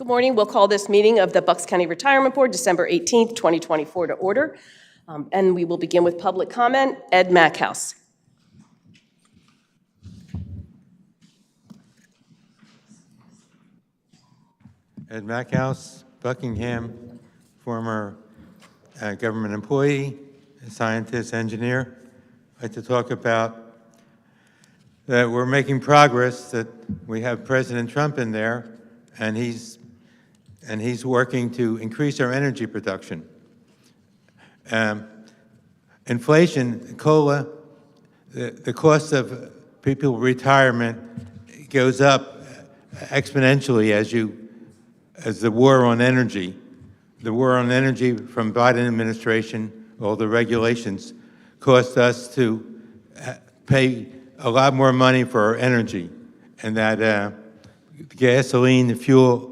Good morning. We'll call this meeting of the Bucks County Retirement Board, December 18th, 2024, to order. And we will begin with public comment. Ed Mackhouse. Ed Mackhouse, Buckingham, former government employee, scientist, engineer. I'd like to talk about that we're making progress, that we have President Trump in there, and he's working to increase our energy production. Inflation, COLA, the cost of people's retirement goes up exponentially as the war on energy from Biden administration, all the regulations cost us to pay a lot more money for our energy, and that gasoline, the fuel,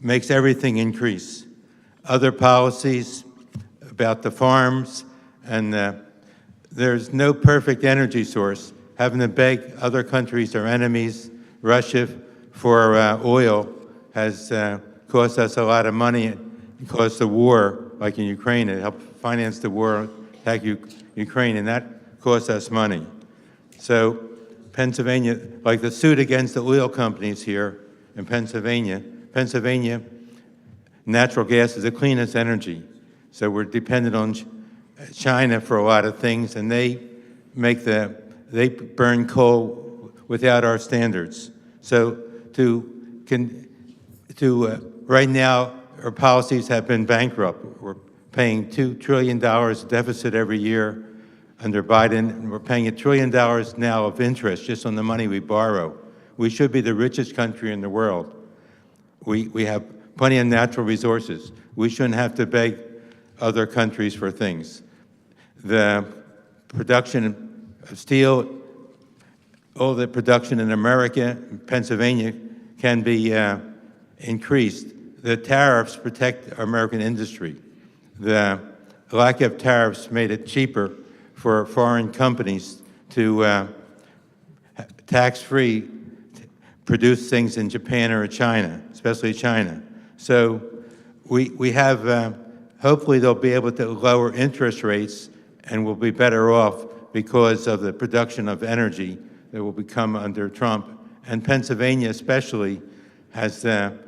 makes everything increase. Other policies about the farms, and there's no perfect energy source. Having to beg other countries, our enemies, Russia, for oil has cost us a lot of money. It caused the war, like in Ukraine. It helped finance the war, attack Ukraine, and that cost us money. So Pennsylvania, like the suit against the oil companies here in Pennsylvania, natural gas is the cleanest energy. So we're dependent on China for a lot of things, and they burn coal without our standards. So right now, our policies have been bankrupt. We're paying $2 trillion deficit every year under Biden, and we're paying $1 trillion now of interest just on the money we borrow. We should be the richest country in the world. We have plenty of natural resources. We shouldn't have to beg other countries for things. The production of steel, all the production in America, Pennsylvania, can be increased. The tariffs protect our American industry. The lack of tariffs made it cheaper for foreign companies to tax-free produce things in Japan or China, especially China. So we have, hopefully they'll be able to lower interest rates and we'll be better off because of the production of energy that will become under Trump. And Pennsylvania especially has a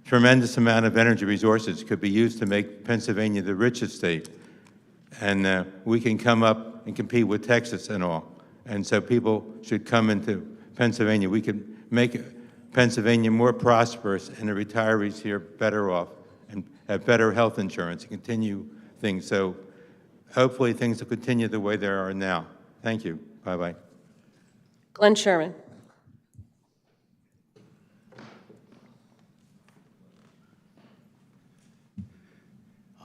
tremendous amount of energy resources, could be used to make Pennsylvania the richest state. And we can come up and compete with Texas and all. And so people should come into Pennsylvania. We can make Pennsylvania more prosperous and the retirees here better off and have better health insurance and continue things. So hopefully things will continue the way they are now. Thank you. Bye-bye. Glenn Sherman.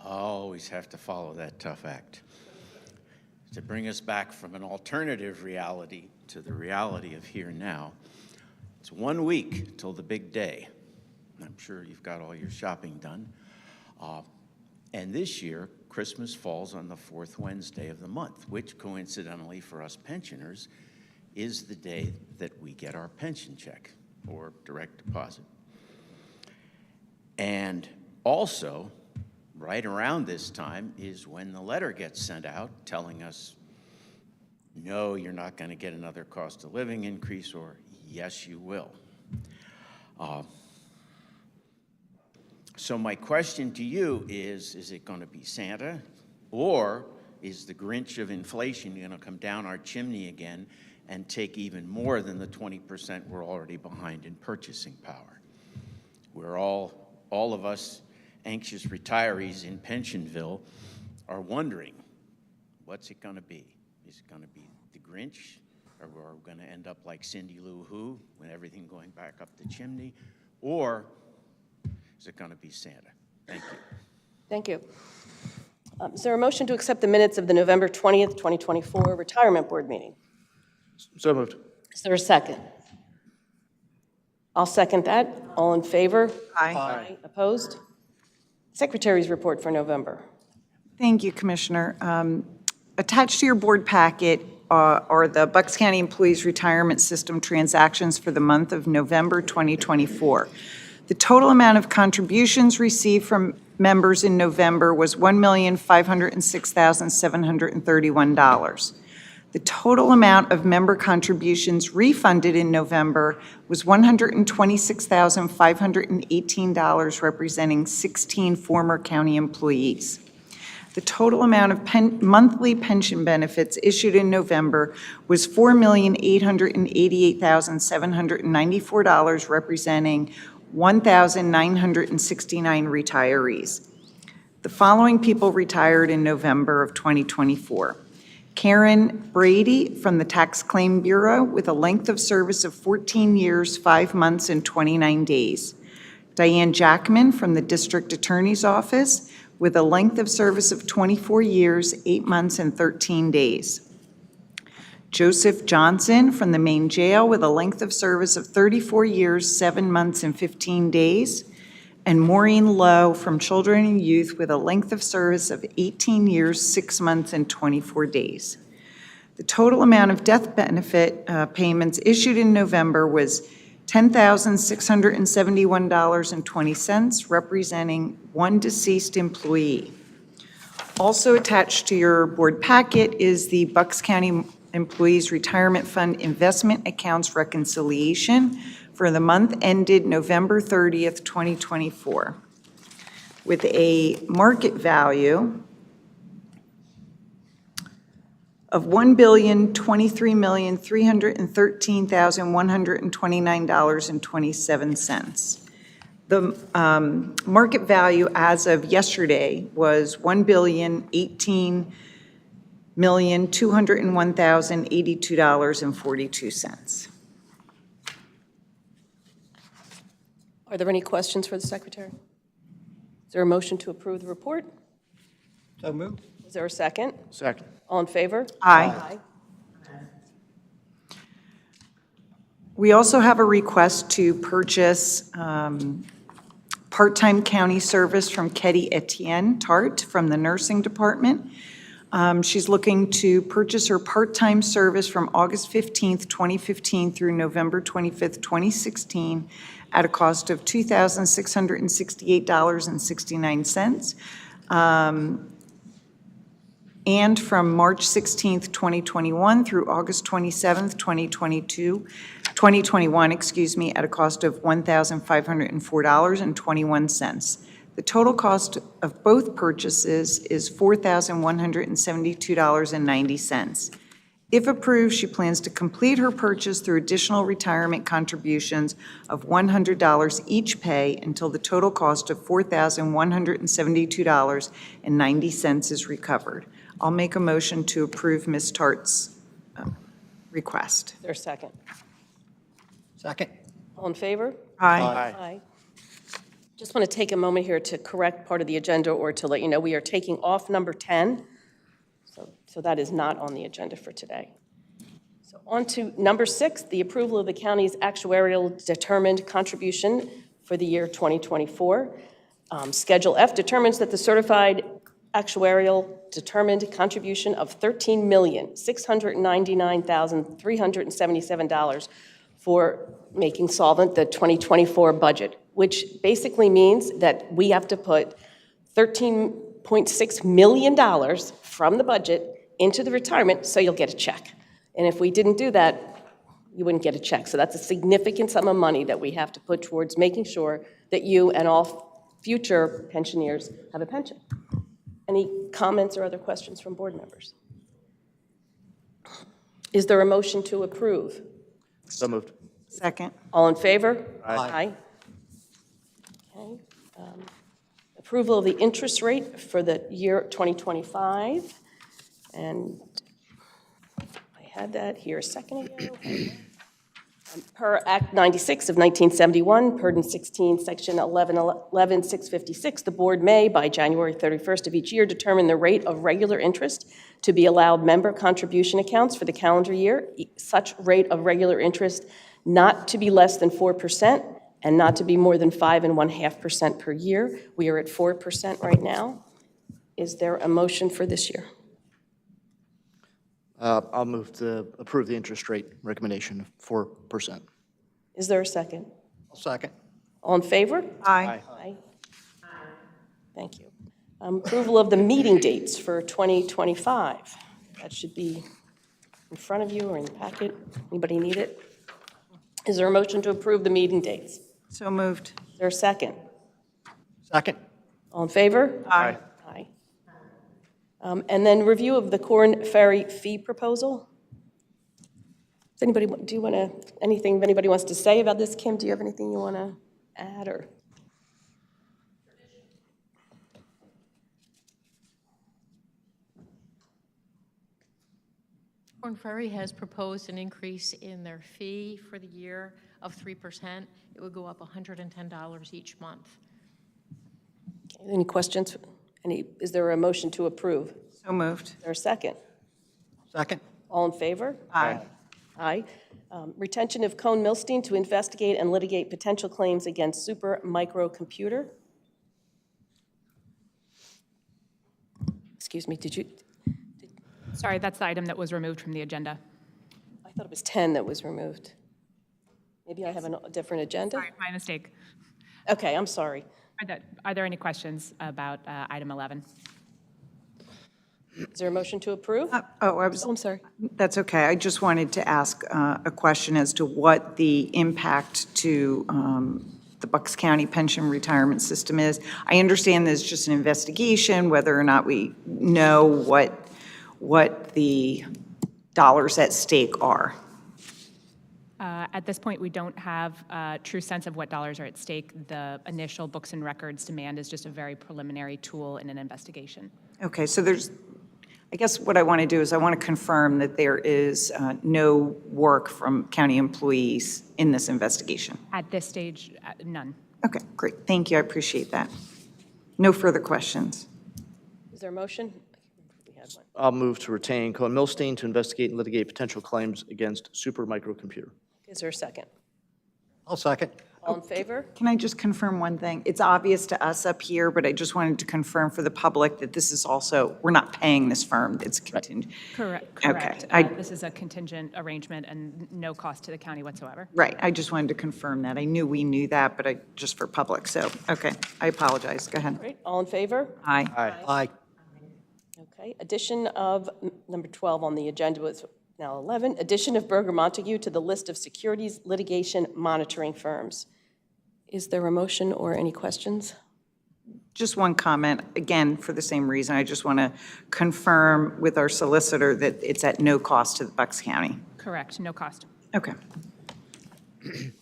Always have to follow that tough act to bring us back from an alternative reality to the reality of here and now. It's 1 week till the big day. I'm sure you've got all your shopping done. And this year, Christmas falls on the fourth Wednesday of the month, which coincidentally for us pensioners is the day that we get our pension check or direct deposit. And also, right around this time is when the letter gets sent out telling us, no, you're not going to get another cost of living increase, or yes, you will. So my question to you is it going to be Santa, or is the Grinch of inflation going to come down our chimney again and take even more than the 20% we're already behind in purchasing power? We're all of us anxious retirees in Pensionville are wondering, what's it going to be? Is it going to be the Grinch, or are we going to end up like Cindy Lou Who, when everything going back up the chimney, or is it going to be Santa? Thank you. Thank you. Is there a motion to accept the minutes of the November 20th, 2024 Retirement Board meeting? So moved. Is there a second? I'll second that. All in favor? Aye. Opposed? Secretary's report for November. Thank you, Commissioner. Attached to your board packet are the Bucks County Employees Retirement System transactions for the month of November 2024. The total amount of contributions received from members in November was $1,506,731. The total amount of member contributions refunded in November was $126,518, representing 16 former county employees. The total amount of monthly pension benefits issued in November was $4,888,794, representing 1,969 retirees. The following people retired in November of 2024. Karen Brady from the Tax Claim Bureau with a length of service of 14 years, 5 months, and 29 days. Diane Jackman from the District Attorney's Office with a length of service of 24 years, 8 months, and 13 days. Joseph Johnson from the Main Jail with a length of service of 34 years, 7 months, and 15 days. And Maureen Lowe from Children and Youth with a length of service of 18 years, 6 months, and 24 days. The total amount of death benefit payments issued in November was $10,671.20, representing 1 deceased employee. Also attached to your board packet is the Bucks County Employees Retirement Fund Investment Accounts Reconciliation for the month ended November 30th, 2024, with a market value of $1,023,313,129.27. The market value as of yesterday was $1,018,201,082.42. Are there any questions for the secretary? Is there a motion to approve the report? So moved. Is there a second? Second. All in favor? Aye. We also have a request to purchase part-time county service from Ketty Etienne Tart from the nursing department. She's looking to purchase her part-time service from August 15th, 2015 through November 25th, 2016 at a cost of $2,668.69. And from March 16th, 2021 through August 27th, 2021, at a cost of $1,504.21. The total cost of both purchases is $4,172.90. If approved, she plans to complete her purchase through additional retirement contributions of $100 each pay until the total cost of $4,172.90 is recovered. I'll make a motion to approve Ms. Tart's request. Is there a second? Second. All in favor? Aye. Aye. Just want to take a moment here to correct part of the agenda or to let you know we are taking off number 10. So that is not on the agenda for today. So on to number 6, the approval of the county's actuarial determined contribution for the year 2024. Schedule F determines that the certified actuarial determined contribution of $13,699,377 for making solvent the 2024 budget, which basically means that we have to put $13.6 million from the budget into the retirement so you'll get a check. And if we didn't do that, you wouldn't get a check. So that's a significant sum of money that we have to put towards making sure that you and all future pensioners have a pension. Any comments or other questions from board members? Is there a motion to approve? So moved. Second. All in favor? Aye. Okay. Approval of the interest rate for the year 2025. And I had that here a second ago. Per Act 96 of 1971, Purdon 16, Section 11-656, the board may, by January 31st of each year, determine the rate of regular interest to be allowed member contribution accounts for the calendar year. Such rate of regular interest not to be less than 4% and not to be more than 5.5% per year. We are at 4% right now. Is there a motion for this year? I'll move to approve the interest rate recommendation of 4%. Is there a second? Second. All in favor? Aye. Aye. Thank you. Approval of the meeting dates for 2025. That should be in front of you or in the packet. Anybody need it? Is there a motion to approve the meeting dates? So moved. Is there a second? Second. All in favor? Aye. Aye. And then review of the Corn Ferry fee proposal. Does anybody, do you want to, anything anybody wants to say about this? Kim, do you have anything you want to add, or? Corn Ferry has proposed an increase in their fee for the year of 3%. It would go up $110 each month. Okay, any questions? Is there a motion to approve? So moved. Is there a second? Second. All in favor? Aye. Aye. Retention of Cone Milstein to investigate and litigate potential claims against Super Microcomputer. Excuse me, did you, Sorry, that's the item that was removed from the agenda. I thought it was 10 that was removed. Maybe I have a different agenda? Sorry, my mistake. Okay, I'm sorry. Are there any questions about item 11? Is there a motion to approve? Oh, I was, Oh, I'm sorry. that's okay. I just wanted to ask a question as to what the impact to the Bucks County pension retirement system is. I understand there's just an investigation, whether or not we know what the dollars at stake are. At this point, we don't have a true sense of what dollars are at stake. The initial books and records demand is just a very preliminary tool in an investigation. Okay, so I guess what I want to do is I want to confirm that there is no work from county employees in this investigation. At this stage, none. Okay, great. Thank you. I appreciate that. No further questions. Is there a motion? We had one. I'll move to retain Cohen Milstein to investigate and litigate potential claims against Super Microcomputer. Is there a second? I'll second. All in favor? Can I just confirm one thing? It's obvious to us up here, but I just wanted to confirm for the public that this is also, we're not paying this firm. It's contingent. Correct. Okay. This is a contingent arrangement and no cost to the county whatsoever. Right. I just wanted to confirm that. I knew we knew that, but just for public. So, okay. I apologize. Go ahead. Right, all in favor? Aye. Aye. Okay, addition of, number 12 on the agenda was now 11, addition of Berger Montague to the list of securities litigation monitoring firms. Is there a motion or any questions? Just one comment, again, for the same reason. I just want to confirm with our solicitor that it's at no cost to the Bucks County. Correct, no cost. Okay.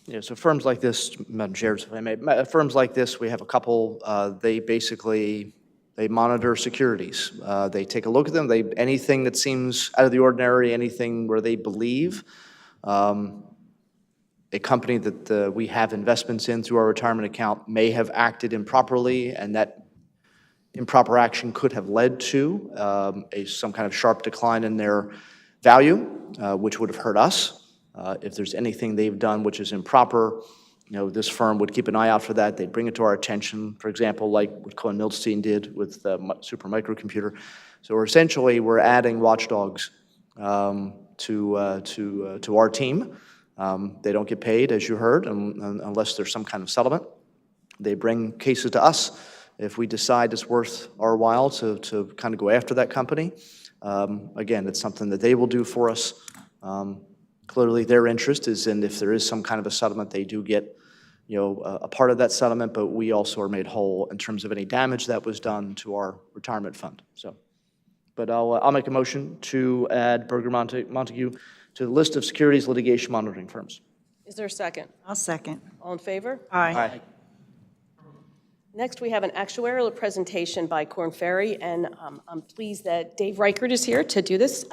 Yeah, so firms like this, Madam Chair, if I may, firms like this, we have a couple, they monitor securities. They take a look at them. Anything that seems out of the ordinary, anything where they believe a company that we have investments in through our retirement account may have acted improperly, and that improper action could have led to some kind of sharp decline in their value, which would have hurt us. If there's anything they've done which is improper, this firm would keep an eye out for that. They'd bring it to our attention, for example, like what Cohen Milstein did with Super Microcomputer. So we're adding watchdogs to our team. They don't get paid, as you heard, unless there's some kind of settlement. They bring cases to us if we decide it's worth our while to kind of go after that company. Again, it's something that they will do for us. Clearly, their interest is in if there is some kind of a settlement, they do get a part of that settlement, but we also are made whole in terms of any damage that was done to our retirement fund. But I'll make a motion to add Berger Montague to the list of securities litigation monitoring firms. Is there a second? I'll second. All in favor? Aye. Next, we have an actuarial presentation by Corn Ferry, and I'm pleased that Dave Reichert is here to do this.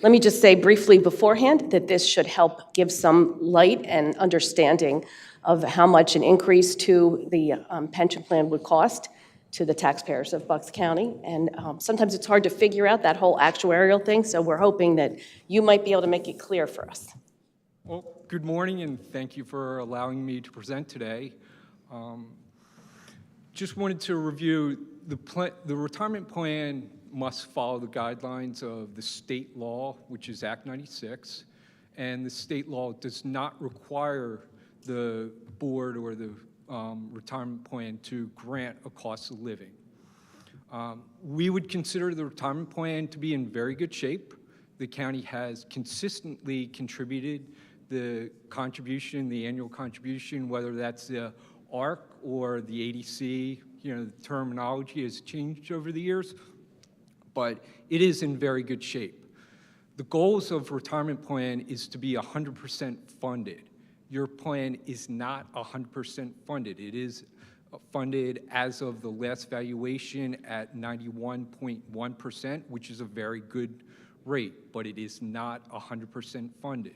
Let me just say briefly beforehand that this should help give some light and understanding of how much an increase to the pension plan would cost to the taxpayers of Bucks County. And sometimes it's hard to figure out that whole actuarial thing, so we're hoping that you might be able to make it clear for us. Well, good morning, and thank you for allowing me to present today. Just wanted to review the retirement plan must follow the guidelines of the state law, which is Act 96, and the state law does not require the board or the retirement plan to grant a cost of living. We would consider the retirement plan to be in very good shape. The county has consistently contributed the contribution, the annual contribution, whether that's the ARC or the ADC. You know, the terminology has changed over the years, but it is in very good shape. The goals of retirement plan is to be 100% funded. Your plan is not 100% funded. It is funded as of the last valuation at 91.1%, which is a very good rate, but it is not 100% funded.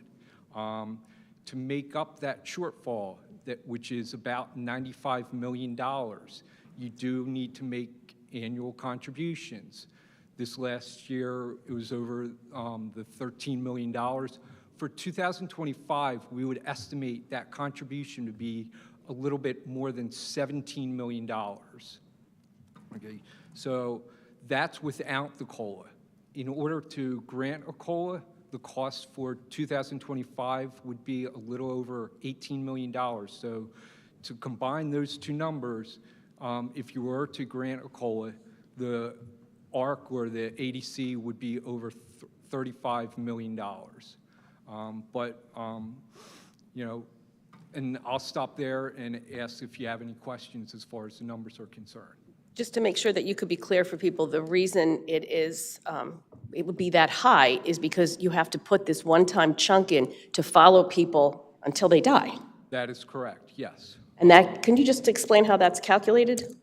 To make up that shortfall, which is about $95 million, you do need to make annual contributions. This last year, it was over the $13 million. For 2025, we would estimate that contribution to be a little bit more than $17 million. Okay, so that's without the COLA. In order to grant a COLA, the cost for 2025 would be a little over $18 million. So to combine those two numbers, if you were to grant a COLA, the ARC or the ADC would be over $35 million. You know, and I'll stop there and ask if you have any questions as far as the numbers are concerned. Just to make sure that you could be clear for people, the reason it is, it would be that high is because you have to put this one-time chunk in to follow people until they die. That is correct, yes. And that, can you just explain how that's calculated?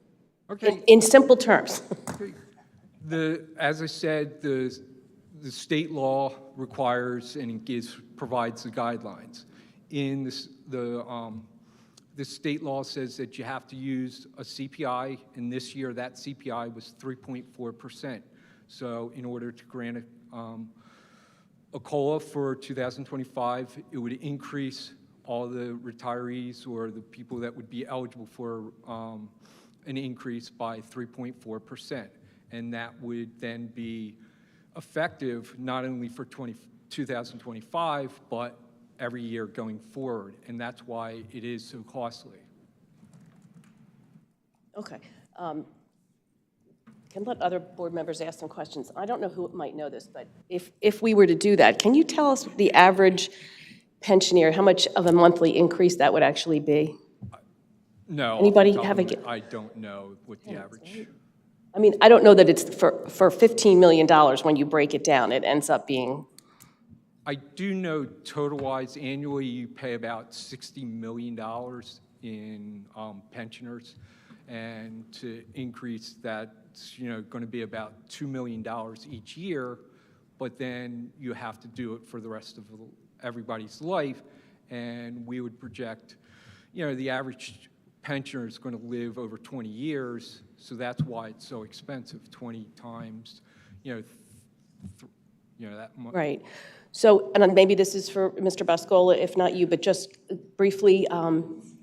Okay. In simple terms. As I said, the state law requires and provides the guidelines. In this, the state law says that you have to use a CPI, and this year that CPI was 3.4%. So in order to grant a COLA for 2025, it would increase all the retirees or the people that would be eligible for an increase by 3.4%. And that would then be effective not only for 2025, but every year going forward. And that's why it is so costly. Okay. Can let other board members ask some questions. I don't know who might know this, but if we were to do that, can you tell us the average pensioner, how much of a monthly increase that would actually be? No. Anybody have a I don't know what the average. I mean, I don't know that it's for $15 million when you break it down, it ends up being. I do know total-wise annually you pay about $60 million in pensioners, and to increase that's going to be about $2 million each year, but then you have to do it for the rest of everybody's life, and we would project, the average pensioner is going to live over 20 years, so that's why it's so expensive. 20 times, that much. Right. So, and maybe this is for Mr. Bascola, if not you, but just briefly,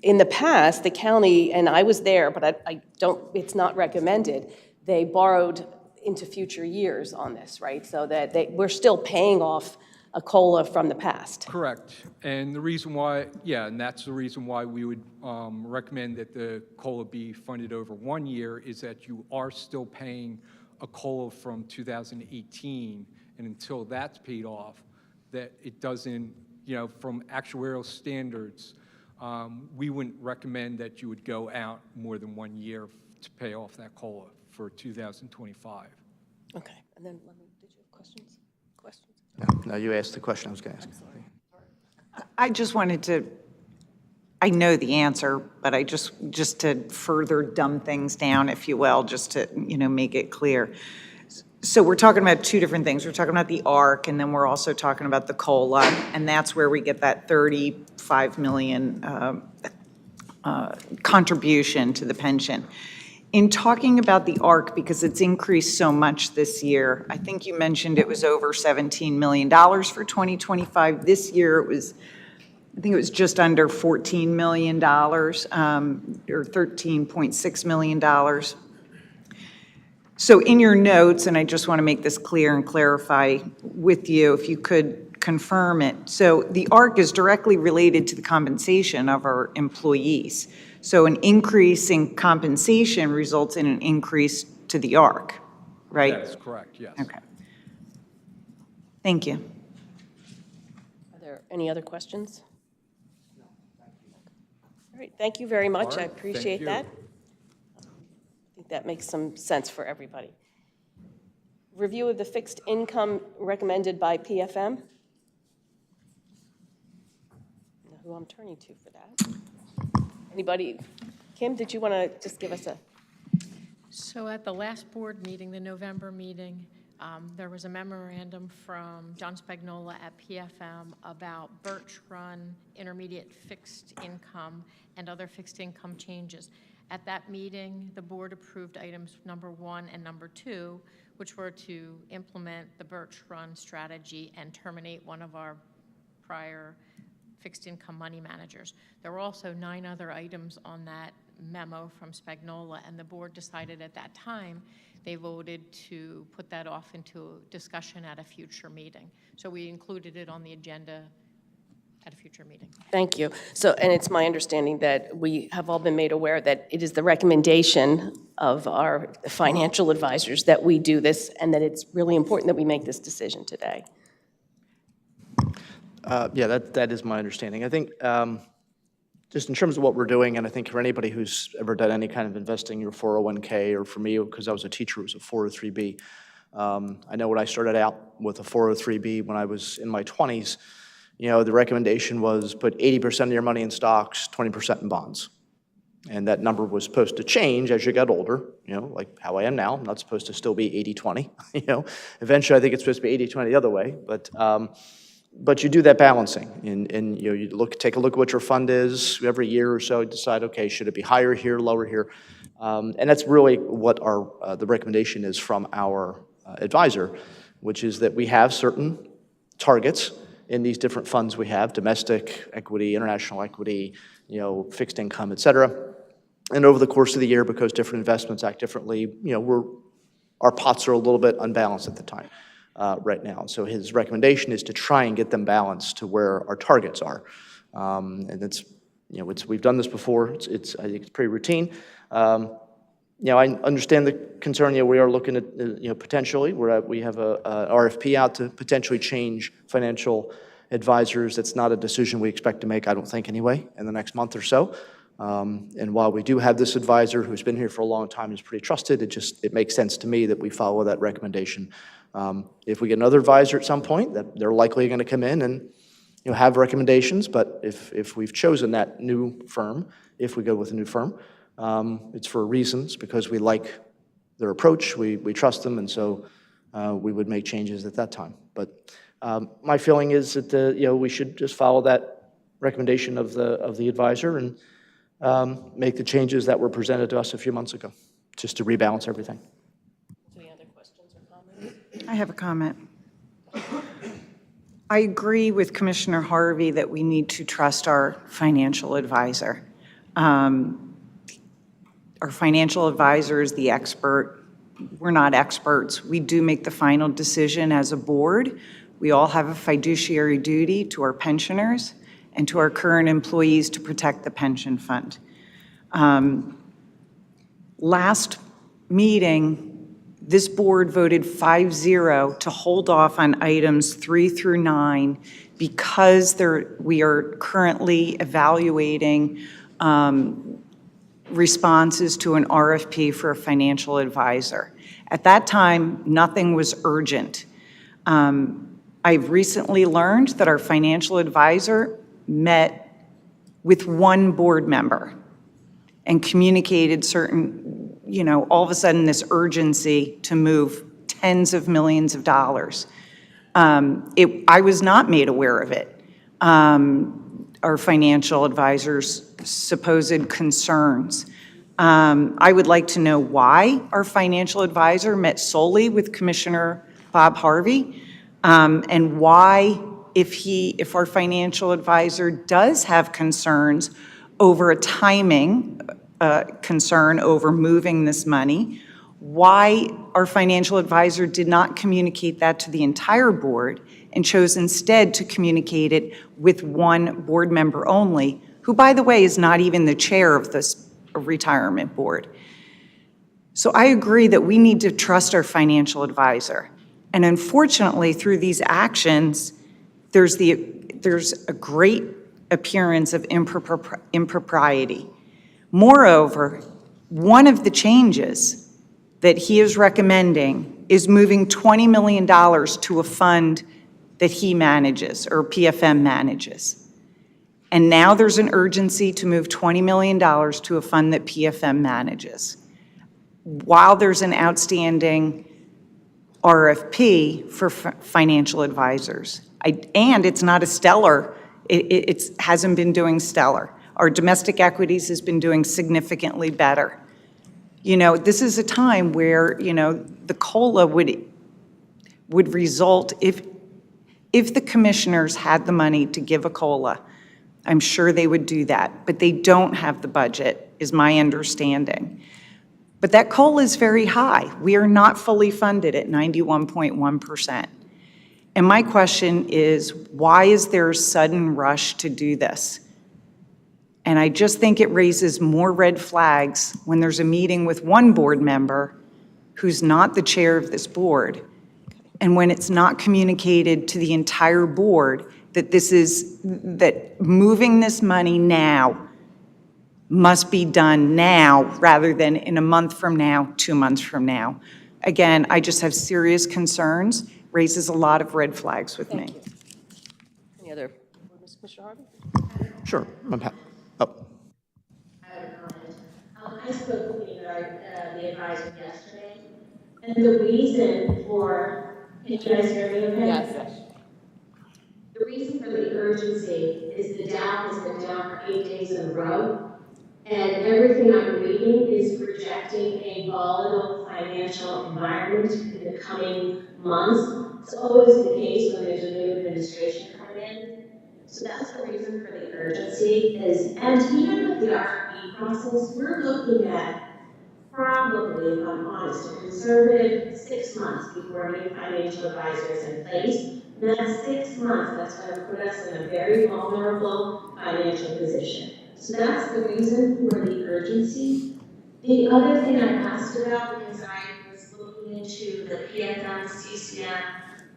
in the past, the county, and I was there, but I don't, it's not recommended, they borrowed into future years on this, right? So that we're still paying off a COLA from the past. Correct. And the reason why, and that's the reason why we would recommend that the COLA be funded over 1 year, is that you are still paying a COLA from 2018, and until that's paid off, that it doesn't, from actuarial standards, we wouldn't recommend that you would go out more than 1 year to pay off that COLA for 2025. Okay. And then, did you have questions? No, you asked the question I was going to ask. I just wanted to, I know the answer, but I just to further dumb things down, if you will, just to, make it clear. So we're talking about two different things. We're talking about the ARC, and then we're also talking about the COLA, and that's where we get that $35 million contribution to the pension. In talking about the ARC, because it's increased so much this year, I think you mentioned it was over $17 million for 2025. This year I think it was just under $14 million, or $13.6 million. So in your notes, and I just want to make this clear and clarify with you, if you could confirm it. So the ARC is directly related to the compensation of our employees. So an increase in compensation results in an increase to the ARC, right? That is correct, yes. Okay. Thank you. Are there any other questions? All right, thank you very much. All I right, thank appreciate you. that. I think that makes some sense for everybody. Review of the fixed income recommended by PFM. I know who I'm turning to for that. Anybody? Kim, did you want to just give us a? So at the last board meeting, the November meeting, there was a memorandum from John Spagnola at PFM about Birch Run intermediate fixed income and other fixed income changes. At that meeting, the board approved items number 1 and number 2, which were to implement the Birch Run strategy and terminate one of our prior fixed income money managers. There were also 9 other items on that memo from Spagnola, and the board decided at that time they voted to put that off into discussion at a future meeting. So we included it on the agenda at a future meeting. Thank you. So, and it's my understanding that we have all been made aware that it is the recommendation of our financial advisors that we do this, and that it's really important that we make this decision today. Yeah, that is my understanding. I think just in terms of what we're doing, and I think for anybody who's ever done any kind of investing, your 401k, or for me, because I was a teacher, it was a 403b. I know when I started out with a 403b when I was in my 20s, you know, the recommendation was put 80% of your money in stocks, 20% in bonds. And that number was supposed to change as you got older, you know, like how I am now. I'm not supposed to still be 80-20, you know. Eventually, I think it's supposed to be 80-20 the other way, but you do that balancing, and you know, you take a look at what your fund is every year or so. You decide, okay, should it be higher here, lower here, and that's really what our the recommendation is from our advisor, which is that we have certain targets in these different funds we have: domestic equity, international equity, you know, fixed income, et cetera. And over the course of the year, because different investments act differently, you know, our pots are a little bit unbalanced at the time. Right now. So his recommendation is to try and get them balanced to where our targets are. And it's, you know, we've done this before. I think it's pretty routine. You know, I understand the concern. You know, we are looking at, you know, potentially, we have a RFP out to potentially change financial advisors. That's not a decision we expect to make, I don't think anyway, in the next month or so. And while we do have this advisor who's been here for a long time, is pretty trusted, it makes sense to me that we follow that recommendation. If we get another advisor at some point, that they're likely going to come in and, you know, have recommendations. But if we've chosen that new firm, if we go with a new firm, it's for reasons, because we like their approach, we trust them, and so we would make changes at that time. But my feeling is that you know, we should just follow that recommendation of the advisor and make the changes that were presented to us a few months ago, just to rebalance everything. Any other questions or comments? I have a comment. I agree with Commissioner Harvey that we need to trust our financial advisor. Our financial advisor is the expert. We're not experts. We do make the final decision as a board. We all have a fiduciary duty to our pensioners and to our current employees to protect the pension fund. Last meeting, this board voted 5-0 to hold off on items 3 through 9 because we are currently evaluating responses to an RFP for a financial advisor. At that time, nothing was urgent. I've recently learned that our financial advisor met with one board member and communicated certain, you know, all of a sudden this urgency to move tens of millions of dollars. I was not made aware of it. Our financial advisor's supposed concerns. I would like to know why our financial advisor met solely with Commissioner Bob Harvey, and why, if our financial advisor does have concerns over a timing concern over moving this money, why our financial advisor did not communicate that to the entire board and chose instead to communicate it with one board member only, who, by the way, is not even the chair of this retirement board. So I agree that we need to trust our financial advisor. And unfortunately, through these actions, there's a great appearance of impropriety. Moreover, one of the changes that he is recommending is moving $20 million to a fund that he manages, or PFM manages. And now there's an urgency to move $20 million to a fund that PFM manages, while there's an outstanding RFP for financial advisors. And it's not a stellar, it hasn't been doing stellar. Our domestic equities has been doing significantly better. You know, this is a time where, you know, the COLA would result, if the commissioners had the money to give a COLA, I'm sure they would do that, but they don't have the budget, is my understanding. But that COLA is very high. We are not fully funded at 91.1%. And my question is, why is there a sudden rush to do this? And I just think it raises more red flags when there's a meeting with one board member who's not the chair of this board, and when it's not communicated to the entire board that moving this money now must be done now rather than in a month from now, 2 months from now. Again, I just have serious concerns, raises a lot of red flags with me. Any other, Commissioner Harvey? Sure. I spoke with the advisor yesterday, and the reason for, can you guys hear me okay? Yes. The reason for the urgency is the Dow has been down for 8 days in a row, and everything I'm reading is projecting a volatile financial environment in the coming months. It's always the case when there's a new administration coming in. So that's the reason for the urgency and even with the RFP process, we're looking at probably, if I'm honest, a conservative 6 months before new financial advisor is in place. And that's 6 months, that's going to put us in a very vulnerable financial position. So that's the reason for the urgency. The other thing I asked about, because I was looking into the PFM CCM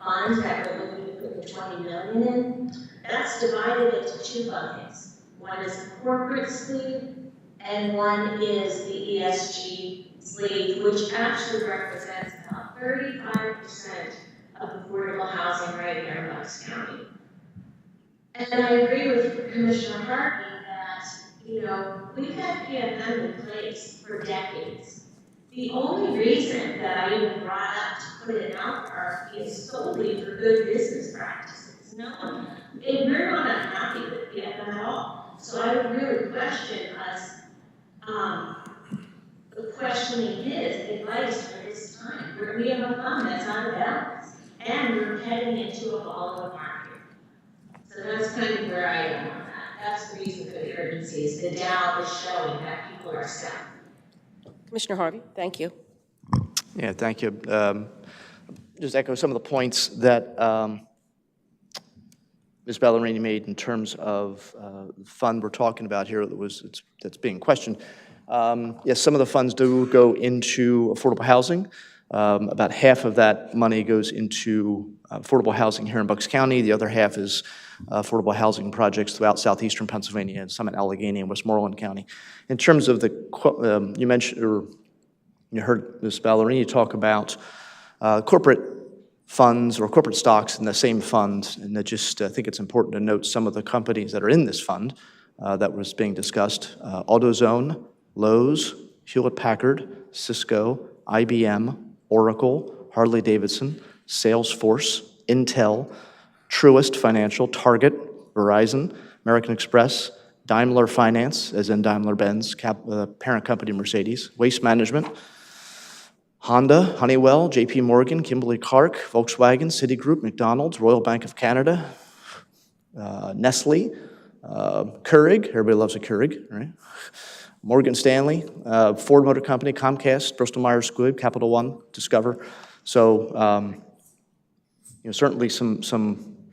fund that we're looking to put the 20 million in, that's divided into 2 buckets. One is the corporate sleeve, and one is the ESG sleeve, which actually represents about 35% of affordable housing right here in Bucks County. And I agree with Commissioner Harvey that, you know, we've had PFM in place for decades. The only reason that I even brought up to put it out there is solely for good business practices. No, we're not unhappy with PFM at all. So I would really question us questioning his advice for this time, where we have a fund that's out of balance, and we're heading into a volatile market. So that's kind of where I am on that. That's the reason for the urgency, is the Dow is showing that people are selling. Commissioner Harvey, thank you. Yeah, thank you. Just echo some of the points that Ms. Ballerini made in terms of the fund we're talking about here that's being questioned. Yes, some of the funds do go into affordable housing. About half of that money goes into affordable housing here in Bucks County. The other half is affordable housing projects throughout southeastern Pennsylvania and some in Allegheny and Westmoreland County. In terms of the, you mentioned, or you heard Ms. Ballerini talk about corporate funds or corporate stocks in the same fund, and I just think it's important to note some of the companies that are in this fund that was being discussed. AutoZone, Lowe's, Hewlett-Packard, Cisco, IBM, Oracle, Harley-Davidson, Salesforce, Intel, Truist Financial, Target, Verizon, American Express, Daimler Finance, as in Daimler-Benz, parent company Mercedes, Waste Management, Honda, Honeywell, JP Morgan, Kimberly-Clark, Volkswagen, Citigroup, McDonald's, Royal Bank of Canada, Nestle, Keurig, everybody loves a Keurig, right? Morgan Stanley, Ford Motor Company, Comcast, Bristol-Myers Squibb, Capital One, Discover. So, certainly some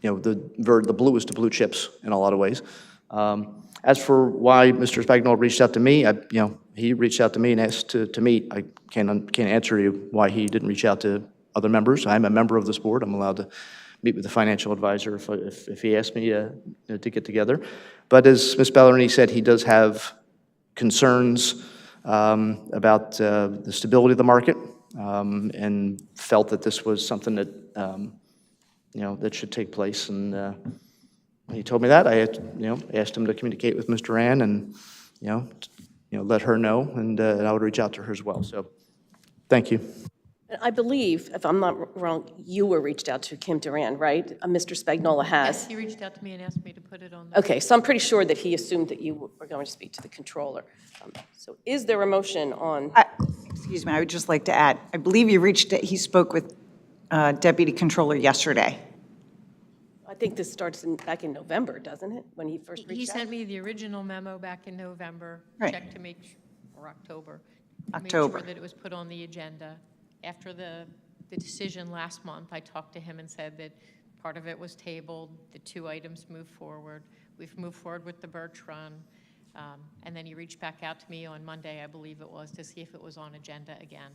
the bluest of blue chips in a lot of ways. As for why Mr. Spagnola reached out to me, he reached out to me and asked to meet. I can't answer you why he didn't reach out to other members. I'm a member of this board. I'm allowed to meet with the financial advisor if he asked me to get together. But as Ms. Ballerini said, he does have concerns about the stability of the market, and felt that this was something that, that should take place. And when he told me that, I asked him to communicate with Ms. Duran and, let her know, and I would reach out to her as well. So, thank you. I believe, if I'm not wrong, you were reached out to Kim Duran, right? Mr. Spagnola has. Yes, he reached out to me and asked me to put it on the. Okay, so I'm pretty sure that he assumed that you were going to speak to the controller. So is there a motion on, Excuse me, I would just like to add, I believe he spoke with Deputy Controller yesterday. I think this starts back in November, doesn't it, when he first He reached out? sent me the original memo back in November, Right. checked to make, or October. October. Made sure that it was put on the agenda. After the decision last month, I talked to him and said that part of it was tabled, the 2 items moved forward. We've moved forward with the Birch Run. And then he reached back out to me on Monday, I believe it was, to see if it was on agenda again.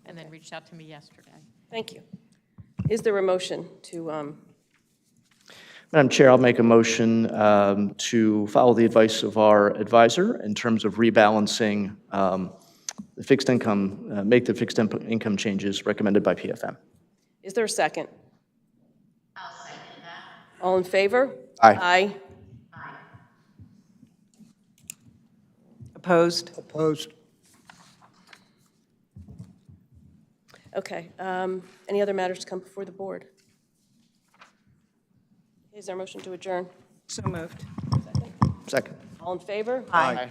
And then reached out to me yesterday. Thank you. Is there a motion to, Madam Chair, I'll make a motion to follow the advice of our advisor in terms of rebalancing the fixed income, make the fixed income changes recommended by PFM. is there a second? I'll second that. All in favor? Aye. Aye. Opposed? Opposed. Okay. Any other matters to come before the board? Is there a motion to adjourn? So moved. Second. All in favor? Aye.